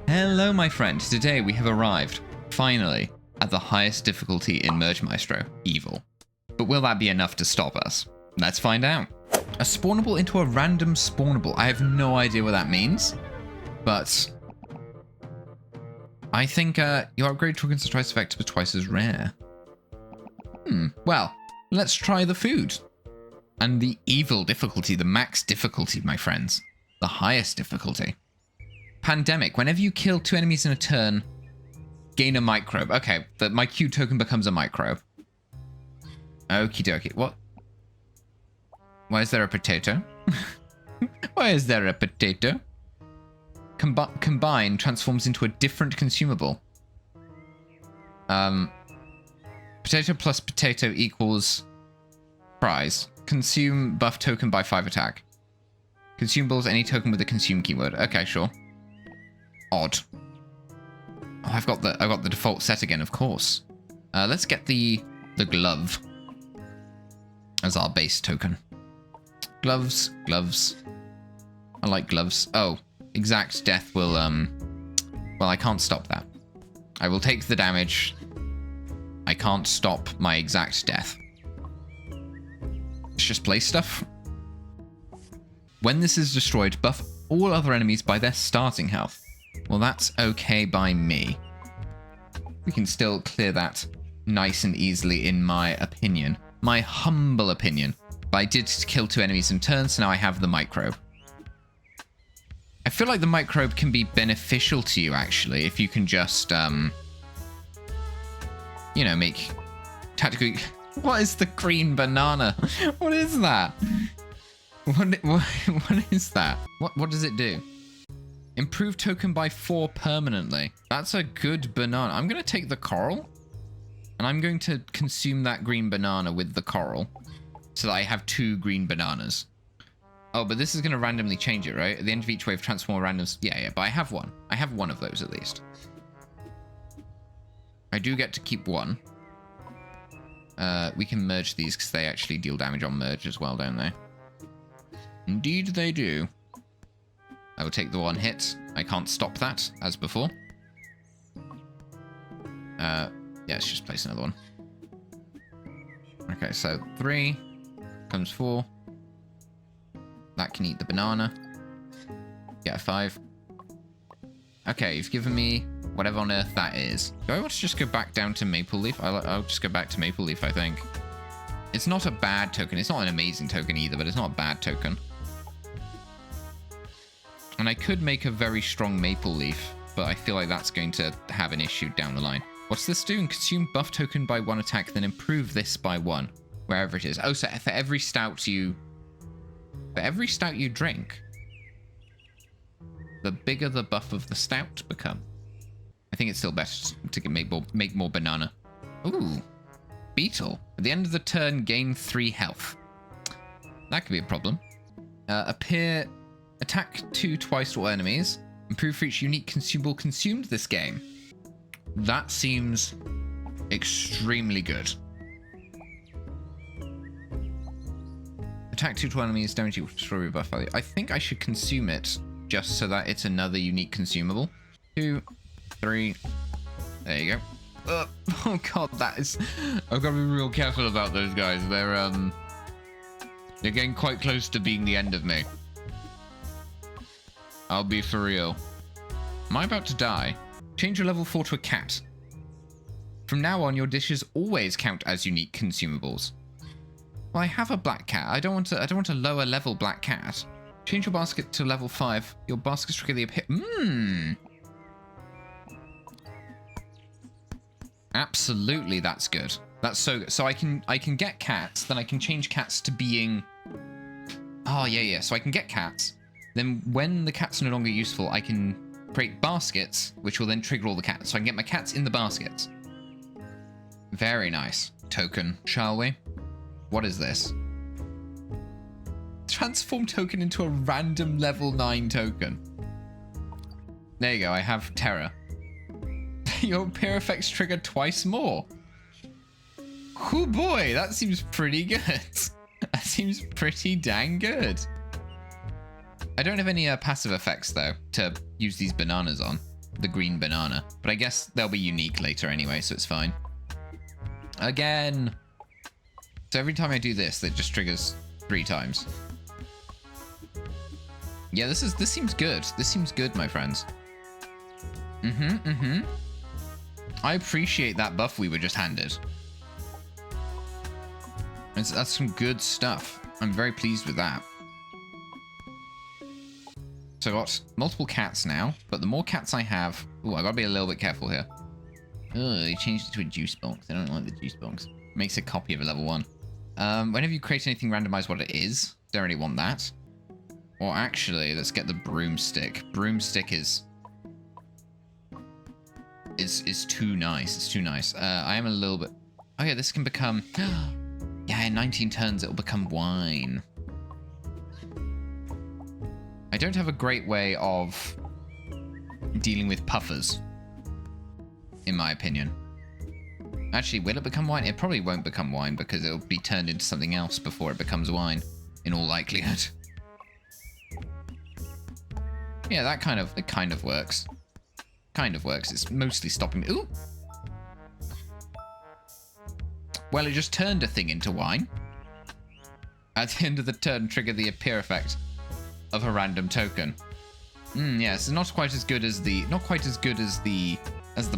Hello, my friend. Today we have arrived, finally, at the highest difficulty in Merge Maestro, Evil. But will that be enough to stop us? Let's find out. A spawnable into a random spawnable. I have no idea what that means, but I think your upgrade tokens are twice effective but twice as rare. Well, let's try the food. And the evil difficulty, the max difficulty, my friends. The highest difficulty. Pandemic. Whenever you kill 2 enemies in a turn, gain a microbe. Okay, my Q token becomes a microbe. Okie dokie. What? Why is there a potato? Why is there a potato? Combine transforms into a different consumable. Potato plus potato equals prize. Consume buff token by 5 attack. Consumables, any token with a consume keyword. Okay, sure. Odd. Oh, I've got the default set again, of course. Let's get the glove as our base token. Gloves. I like gloves. Oh, exact death will well, I can't stop that. I will take the damage. I can't stop my exact death. Let's just play stuff. When this is destroyed, buff all other enemies by their starting health. Well, that's okay by me. We can still clear that nice and easily, in my opinion. My humble opinion. But I did kill 2 enemies in turn, so now I have the microbe. I feel like the microbe can be beneficial to you, actually, if you can just, you know, make tactical... What is the green banana? What is that? What is that? What does it do? Improve token by 4 permanently. That's a good banana. I'm going to take the coral. And I'm going to consume that green banana with the coral. So that I have 2 green bananas. Oh, but this is going to randomly change it, right? At the end of each wave, transform randoms. Yeah, but I have one. I have one of those at least. I do get to keep one. We can merge these because they actually deal damage on merge as well, don't they? Indeed they do. I will take the 1 hit. I can't stop that, as before. Yeah, let's just place another one. Okay, so 3 comes 4. That can eat the banana. Get a 5. Okay, you've given me whatever on earth that is. Do I want to just go back down to Maple Leaf? I'll just go back to Maple Leaf, I think. It's not a bad token. It's not an amazing token either, but it's not a bad token. And I could make a very strong Maple Leaf, but I feel like that's going to have an issue down the line. What's this doing? Consume buff token by 1 attack, then improve this by 1, wherever it is. Oh, so for every stout you drink, the bigger the buff of the stout become. I think it's still best to make more banana. Ooh, beetle. At the end of the turn, gain 3 health. That could be a problem. Attack 2 twice to all enemies. Improve for each unique consumable consumed this game. That seems extremely good. Attack 2 to enemies, damage equal to strawberry buff value. I think I should consume it just so that it's another unique consumable. 2, 3. There you go. Oh god, that is... I've got to be real careful about those guys. They're getting quite close to being the end of me. I'll be for real. Am I about to die? Change your level 4 to a cat. From now on, your dishes always count as unique consumables. Well, I have a black cat. I don't want a lower level black cat. Change your basket to level 5. Your baskets trigger the appear. Absolutely, that's good. That's so good. So I can get cats, then I can change cats to being... Oh, yeah. So I can get cats. Then when the cats are no longer useful, I can create baskets, which will then trigger all the cats. So I can get my cats in the baskets. Very nice. Token, shall we? What is this? Transform token into a random level 9 token. There you go, I have Terror. Your appear effects trigger twice more. Oh boy, that seems pretty good. That seems pretty dang good. I don't have any passive effects, though, to use these bananas on. the green banana. But I guess they'll be unique later anyway, so it's fine. Again. So every time I do this, it just triggers 3 times. Yeah, this seems good. This seems good, my friends. I appreciate that buff we were just handed. That's some good stuff. I'm very pleased with that. So I've got multiple cats now, but the more cats I have... Ooh, I gotta be a little bit careful here. Ugh, you changed it to a juice box. I don't like the juice box. Makes a copy of a level 1. Whenever you create anything, randomize what it is. Don't really want that. Or actually, let's get the broomstick. Broomstick is too nice. It's too nice. I am a little bit... Oh yeah, this can become... Yeah, in 19 turns, it'll become wine. I don't have a great way of dealing with puffers, in my opinion. Actually, will it become wine? It probably won't become wine because it'll be turned into something else before it becomes wine, in all likelihood. Yeah, it kind of works. Kind of works. It's mostly stopping me. Ooh! Well, it just turned a thing into wine. At the end of the turn, trigger the appear effect of a random token. Yes, it's not quite as good as the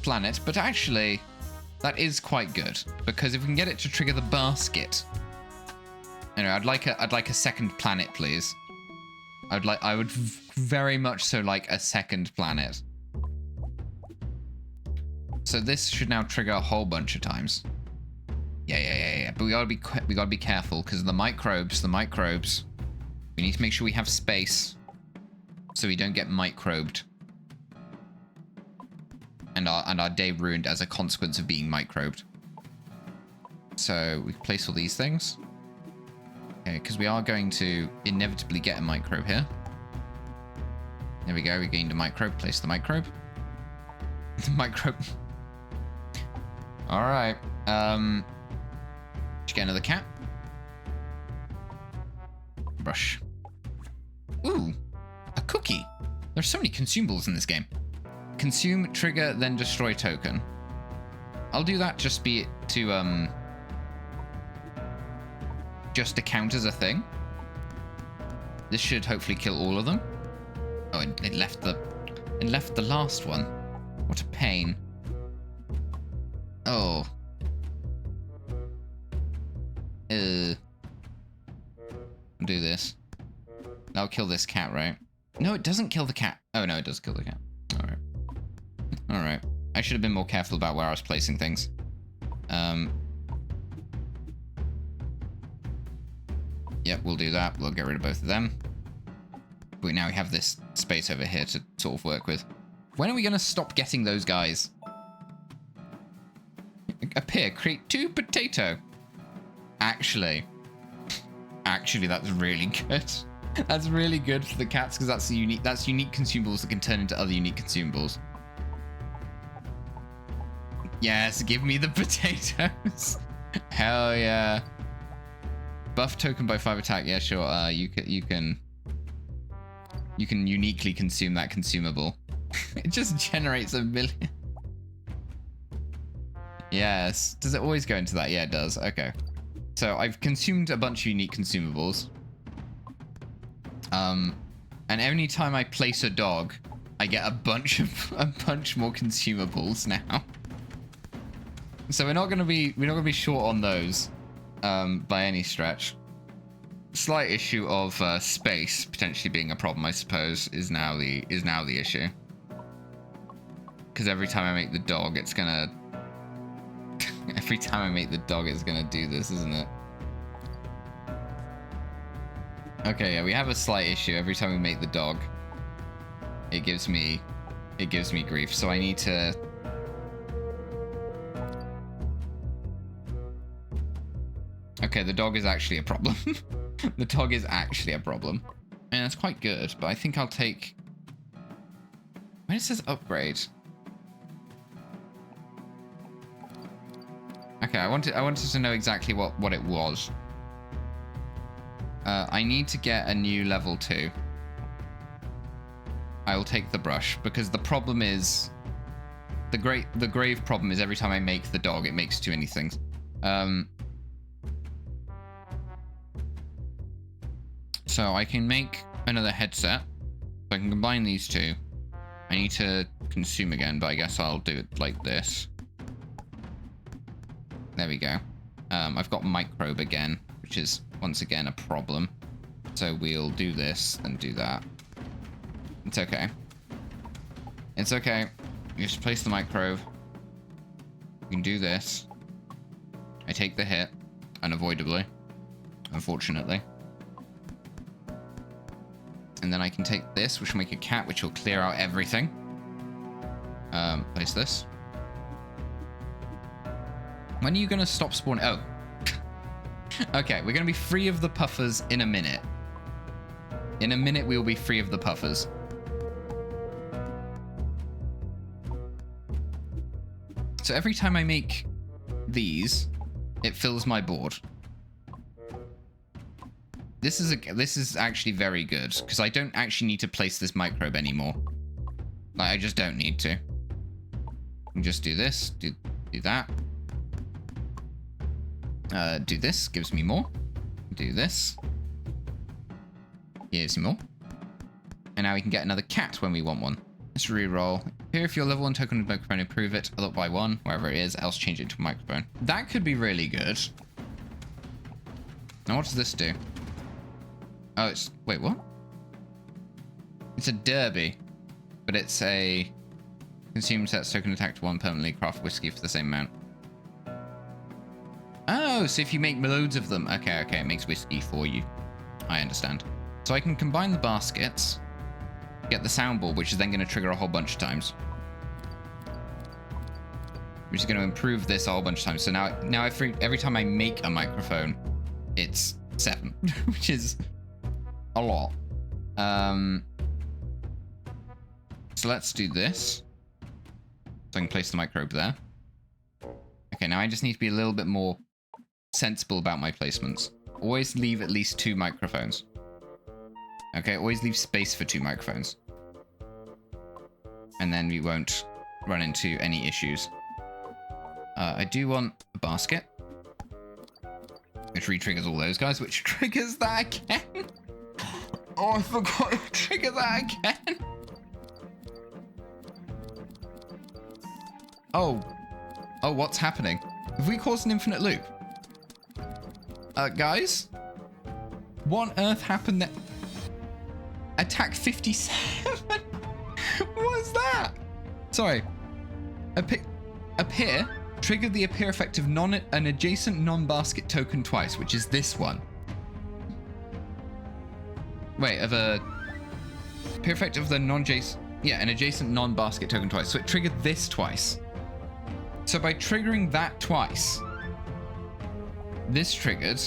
planet, but actually that is quite good because if we can get it to trigger the basket. Anyway, I'd like a second planet, please. I would very much so like a second planet. So this should now trigger a whole bunch of times. Yeah. But we gotta be careful because the microbes. We need to make sure we have space so we don't get microbed. And our day ruined as a consequence of being microbed. So we place all these things. Okay, because we are going to inevitably get a microbe here. There we go, we gained a microbe. Place the microbe. The microbe. Alright. Should get another cat. Brush. Ooh, a cookie. There's so many consumables in this game. Consume, trigger, then destroy token. I'll do that just to count as a thing. This should hopefully kill all of them. Oh, it left the last one. What a pain. Oh. I'll do this. That'll kill this cat, right? No, it doesn't kill the cat. Oh, no, it does kill the cat. Alright. Alright. I should have been more careful about where I was placing things. Yep, we'll do that. We'll get rid of both of them. But now we have this space over here to sort of work with. When are we going to stop getting those guys? Appear, create 2 potato. Actually, that's really good. That's really good for the cats because that's unique consumables that can turn into other unique consumables. Yes, give me the potatoes. Hell yeah. Buff token by 5 attack. Yeah, sure. You can uniquely consume that consumable. It just generates a million. Yes. Does it always go into that? Yeah, it does. Okay. So I've consumed a bunch of unique consumables. And any time I place a dog, I get a bunch more consumables now. So we're not gonna be short on those, by any stretch. Slight issue of space potentially being a problem, I suppose, is now the issue. Because every time I make the dog, it's gonna. Every time I make the dog, it's gonna do this, isn't it? Okay, yeah, we have a slight issue. Every time we make the dog, it gives me grief. So I need to. Okay, the dog is actually a problem. The dog is actually a problem, and that's quite good. But I think I'll take. When it says upgrade. Okay, I wanted to know exactly what it was. I need to get a new level 2. I'll take the brush, because the problem is... The grave problem is every time I make the dog, it makes too many things. So I can make another headset. So I can combine these two. I need to consume again, but I guess I'll do it like this. There we go. I've got microbe again, which is once again a problem. So we'll do this and do that. It's okay. It's okay. You just place the microbe. You can do this. I take the hit, unavoidably, unfortunately. And then I can take this, which will make a cat, which will clear out everything. Place this. When are you going to stop spawning? Oh. Okay, we're going to be free of the puffers in a minute. In a minute, we will be free of the puffers. So every time I make these, it fills my board. This is actually very good, because I don't actually need to place this microbe anymore. Like, I just don't need to. Just do this, do that. Do this, gives me more. Do this. Gives me more. And now we can get another cat when we want one. Let's re-roll. Here, if your level 1 token with microphone, improve it by 1, wherever it is, else change it to a microphone. That could be really good. Now, what does this do? Oh, it's... Wait, what? It's a derby. But it's a... Consume sets token attack to 1, permanently craft whiskey for the same amount. Oh, so if you make loads of them... Okay, it makes whiskey for you. I understand. So I can combine the baskets, get the soundboard, which is then going to trigger a whole bunch of times. Which is going to improve this a whole bunch of times. So now every time I make a microphone, it's 7, which is a lot. So let's do this. So I can place the microbe there. Okay, now I just need to be a little bit more sensible about my placements. Always leave at least 2 microphones. Okay, always leave space for 2 microphones. And then we won't run into any issues. I do want a basket, which re-triggers all those guys, which triggers that again. Oh, I forgot to trigger that again. Oh, what's happening? Have we caused an infinite loop? Guys? What on earth happened there? Attack 57? What was that? Sorry. Appear triggered the appear effect of an adjacent non-basket token twice, which is this one. Wait, of a appear effect of the non-adjacent, yeah, an adjacent non-basket token twice. So it triggered this twice. So by triggering that twice, this triggered,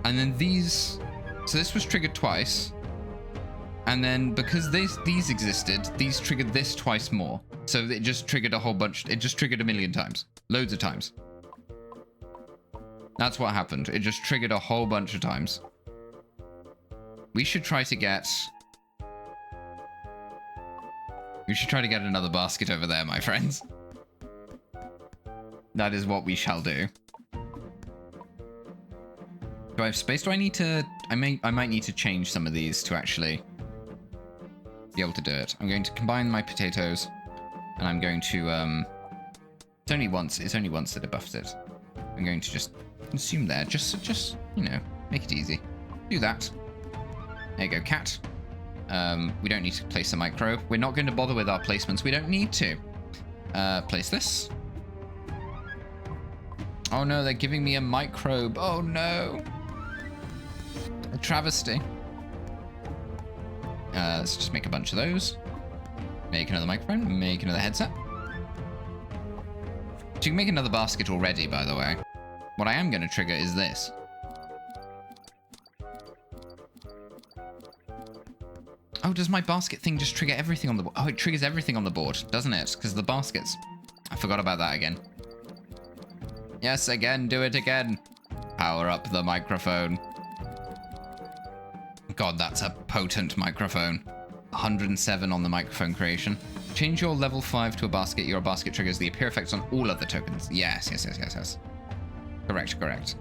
and then these, so this was triggered twice, and then because these existed, these triggered this twice more. So it just triggered a whole bunch, it just triggered a million times, loads of times. That's what happened. It just triggered a whole bunch of times. We should try to get another basket over there, my friends. That is what we shall do. Do I have space? Do I need to... I might need to change some of these to actually be able to do it. I'm going to combine my potatoes, and I'm going to... It's only once that it buffed it. I'm going to just consume there. Just you know, make it easy. Do that. There you go, cat. We don't need to place a microbe. We're not going to bother with our placements. We don't need to. Place this. Oh no, they're giving me a microbe. Oh no. A travesty. Let's just make a bunch of those. Make another microphone. Make another headset. So you can make another basket already, by the way. What I am going to trigger is this. Oh, does my basket thing just trigger everything on the board? Oh, it triggers everything on the board, doesn't it? Because of the baskets. I forgot about that again. Yes, again, do it again. Power up the microphone. God, that's a potent microphone. 107 on the microphone creation. Change your level 5 to a basket. Your basket triggers the appear effects on all other tokens. Yes. Correct.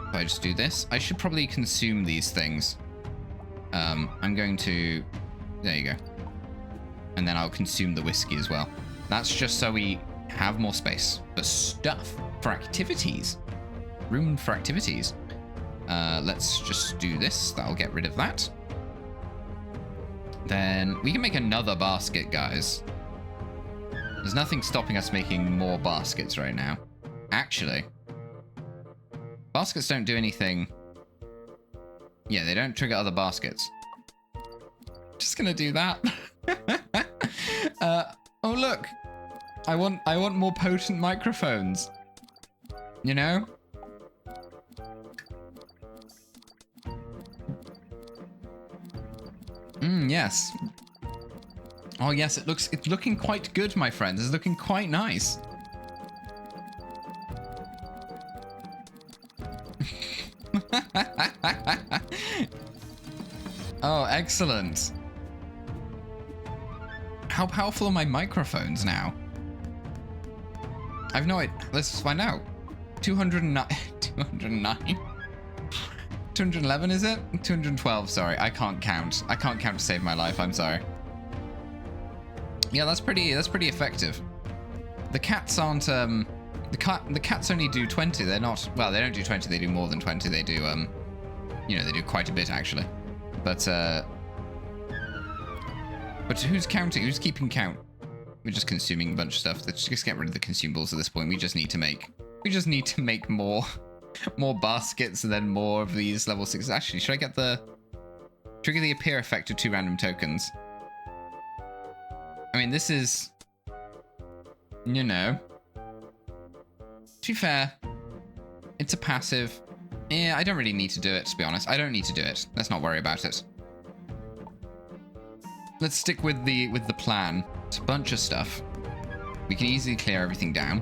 If I just do this, I should probably consume these things. I'm going to... There you go. And then I'll consume the whiskey as well. That's just so we have more space for stuff, for activities. Room for activities. Let's just do this. That'll get rid of that. Then we can make another basket, guys. There's nothing stopping us making more baskets right now. Actually, baskets don't do anything. Yeah, they don't trigger other baskets. Just gonna do that. Oh look, I want more potent microphones. You know? Yes. Oh yes, it's looking quite good, my friends. It's looking quite nice. Oh, excellent. How powerful are my microphones now? I've no idea. Let's find out. 209. 209. 211, is it? 212, sorry. I can't count. I can't count to save my life. I'm sorry. Yeah, that's pretty effective. The cats aren't, the cats only do 20. They're not, well, they don't do 20. They do more than 20. They do, you know, they do quite a bit, actually. But who's counting? Who's keeping count? We're just consuming a bunch of stuff. Let's just get rid of the consumables at this point. We just need to make more baskets and then more of these level 6s. Actually, should I get trigger the appear effect of 2 random tokens? I mean, this is, you know, to be fair, it's a passive. Yeah, I don't really need to do it, to be honest. I don't need to do it. Let's not worry about it. Let's stick with the plan. It's a bunch of stuff. We can easily clear everything down.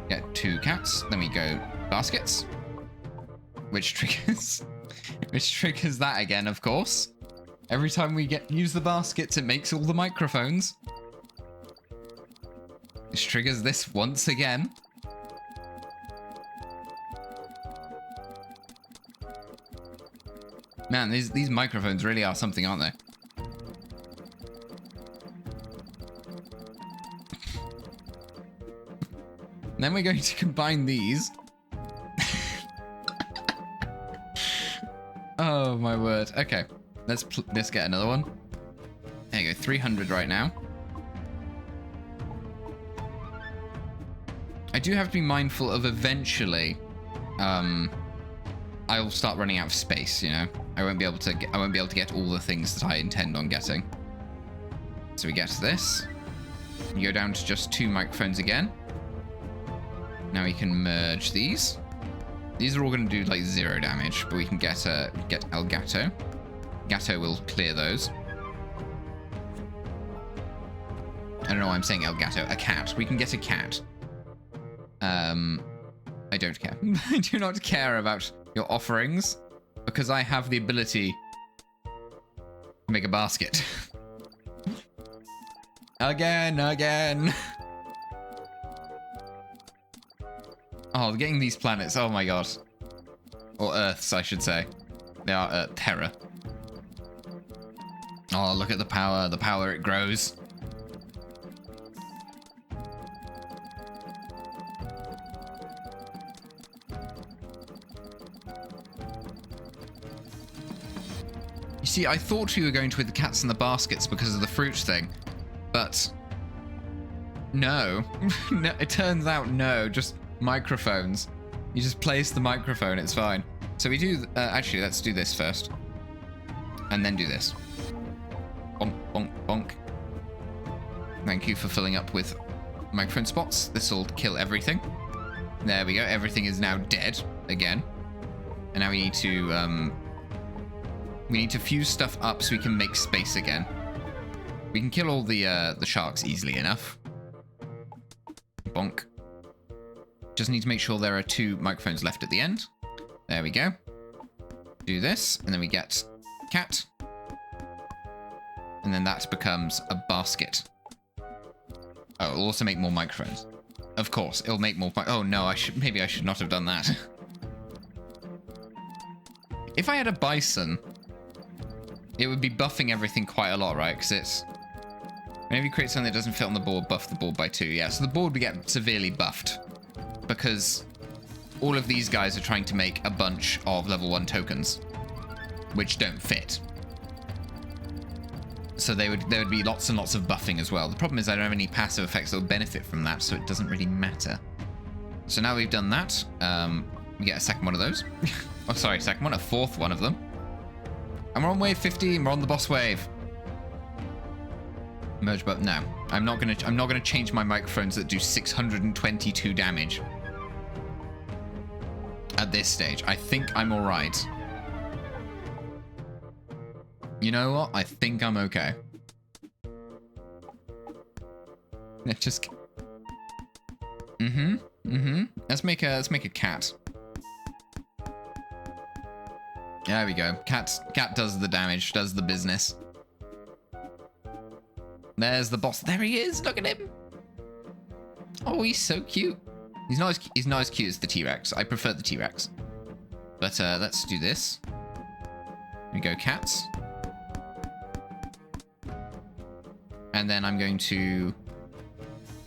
Get 2 cats, then we go baskets, which triggers that again, of course. Every time we use the baskets, it makes all the microphones. Which triggers this once again. Man, these microphones really are something, aren't they? Then we're going to combine these. Oh my word. Okay, let's get another one. There you go, 300 right now. I do have to be mindful of eventually. I'll start running out of space. You know, I won't be able to get all the things that I intend on getting. So we get this. You go down to just 2 microphones again. Now we can merge these. These are all going to do like 0 damage, but we can get El Gato. Gato will clear those. I don't know why I'm saying El Gato. A cat. We can get a cat. I don't care. I do not care about your offerings because I have the ability to make a basket. Again. Oh, getting these planets. Oh my god. Or Earths, I should say. They are Terra. Oh, look at the power. The power, it grows. You see, I thought we were going to with the cats and the baskets because of the fruit thing. But no. No, it turns out no. Just microphones. You just place the microphone, it's fine. So we do, actually, let's do this first. And then do this. Bonk, bonk, bonk. Thank you for filling up with microphone spots. This will kill everything. There we go. Everything is now dead again. And now we need to fuse stuff up so we can make space again. We can kill all the sharks easily enough. Bonk. Just need to make sure there are 2 microphones left at the end. There we go. Do this, and then we get cat. And then that becomes a basket. Oh, it'll also make more microphones. Of course, it'll make more... Oh, no, maybe I should not have done that. If I had a bison, it would be buffing everything quite a lot, right? Because it's... Maybe create something that doesn't fit on the board, buff the board by 2. Yeah, so the board would get severely buffed. Because all of these guys are trying to make a bunch of level 1 tokens, which don't fit. So there would be lots and lots of buffing as well. The problem is I don't have any passive effects that will benefit from that, so it doesn't really matter. So now we've done that, we get a second one of those. Oh, sorry, second one, a fourth one of them. And we're on wave 15, we're on the boss wave. Merge button. No, I'm not gonna change my microphones that do 622 damage. At this stage, I think I'm all right. You know what? I think I'm okay. Let's just. Let's make a cat. There we go. Cat does the damage, does the business. There's the boss. There he is. Look at him. Oh, he's so cute. He's not as cute as the T-Rex. I prefer the T-Rex. But let's do this. Here we go, cats. And then I'm going to...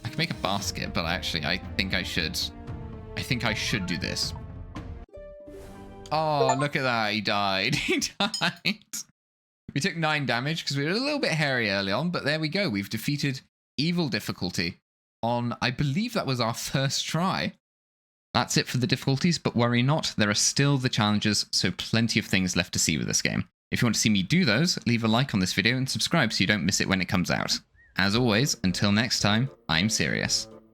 I can make a basket, but actually I think I should do this. Oh, look at that. He died. He died. We took 9 damage because we were a little bit hairy early on, but there we go. We've defeated evil difficulty on, I believe that was our first try. That's it for the difficulties, but worry not. There are still the challenges, so plenty of things left to see with this game. If you want to see me do those, leave a like on this video and subscribe so you don't miss it when it comes out. As always, until next time, I'm Sirius.